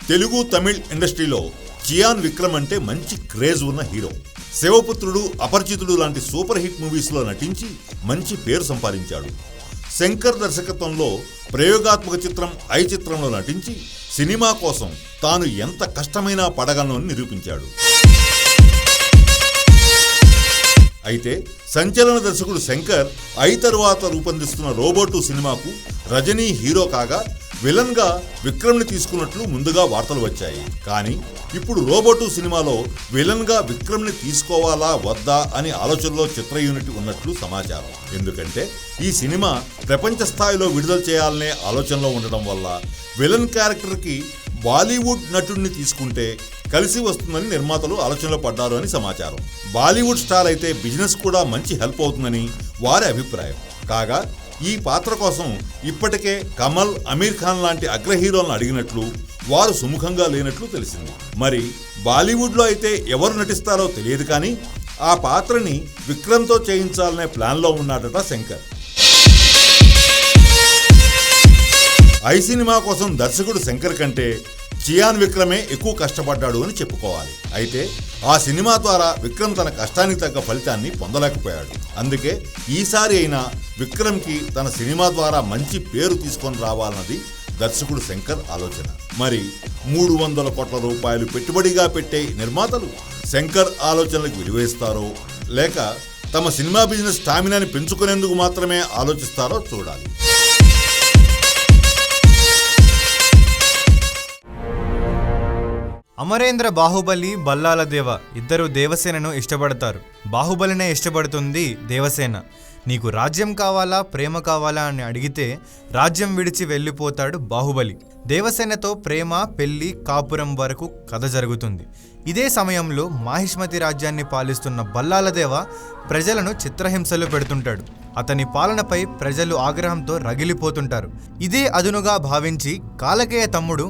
తెలుగు తమిళ్ ఇండస్ట్రీలో చియాన్ విక్రమ్ అంటే మంచి క్రేజ్ ఉన్న హీరో. శివపుత్రుడు, అపరిచితుడు లాంటి సూపర్ హిట్ మూవీస్లో నటించి మంచి పేరు సంపాదించాడు. శంకర్ దర్శకత్వంలో ప్రయోగాత్మక చిత్రం ఐ చిత్రంలో నటించి సినిమా కోసం తాను ఎంత కష్టమైనా పడగలను నిరూపించాడు. అయితే సంచలన దర్శకుడు శంకర్ ఐ తరువాత రూపొందిస్తున్న రోబో2 సినిమాకు రజనీ హీరో కాగా విలన్ గా విక్రమ్ ని తీసుకున్నట్లు ముందుగా వార్తలు వచ్చాయి. కానీ ఇప్పుడు రోబో2 సినిమాలో విలన్ గా విక్రమ్ ని తీసుకోవాలా వద్దా అని ఆలోచనలో చిత్ర యూనిట్ ఉన్నట్లు సమాచారం. ఎందుకంటే ఈ సినిమా ప్రపంచ స్థాయిలో విడుదల చేయాలనే ఆలోచనలో ఉండడం వల్ల విలన్ క్యారెక్టర్ కి బాలీవుడ్ నటుడిని తీసుకుంటే కలిసి వస్తుందని నిర్మాతలు ఆలోచనలో పడ్డారు అని సమాచారం. బాలీవుడ్ స్టార్ అయితే బిజినెస్ కూడా మంచి హెల్ప్ అవుతుందని వారి అభిప్రాయం. కాగా ఈ పాత్ర కోసం ఇప్పటికే కమల్, అమీర్ ఖాన్ లాంటి అగ్ర హీరోలను అడిగినట్లు, వారు సుముఖంగా లేనట్లు తెలిసింది. మరి బాలీవుడ్లో అయితే ఎవరు నటిస్తారో తెలియదు, కానీ ఆ పాత్రని విక్రమ్తో చేయించాలనే ప్లాన్లో ఉన్నాడట శంకర్. ఐ సినిమా కోసం దర్శకుడు శంకర్ కంటే చియాన్ విక్రమే ఎక్కువ కష్టపడ్డాడు అని చెప్పుకోవాలి. అయితే ఆ సినిమా ద్వారా విక్రమ్ తన కష్టానికి తగ్గ ఫలితాన్ని పొందలేకపోయాడు. అందుకే ఈసారి అయినా విక్రమ్కి తన సినిమా ద్వారా మంచి పేరు తీసుకొని రావాలన్నది దర్శకుడు శంకర్ ఆలోచన. మరి 300 కోట్ల రూపాయలు పెట్టుబడిగా పెట్టే నిర్మాతలు శంకర్ ఆలోచనలకు విలువేస్తారో లేక తమ సినిమా బిజినెస్ స్టామినాని పెంచుకునేందుకు మాత్రమే ఆలోచిస్తారో చూడాలి. అమరేంద్ర, బాహుబలి, బల్లాల దేవ ఇద్దరు దేవసేనను ఇష్టపడతారు. బాహుబలినే ఇష్టపడుతుంది దేవసేన. నీకు రాజ్యం కావాలా, ప్రేమ కావాలా అని అడిగితే రాజ్యం విడిచి వెళ్ళిపోతాడు బాహుబలి. దేవసేనతో ప్రేమ, పెళ్లి, కాపురం వరకు కథ జరుగుతుంది. ఇదే సమయంలో మాహిష్మతి రాజ్యాన్ని పాలిస్తున్న బల్లాల దేవ ప్రజలను చిత్రహింసలు పెడుతుంటాడు. అతని పాలనపై ప్రజలు ఆగ్రహంతో రగిలిపోతుంటారు. ఇదే అదునుగా భావించి కాలకేయ తమ్ముడు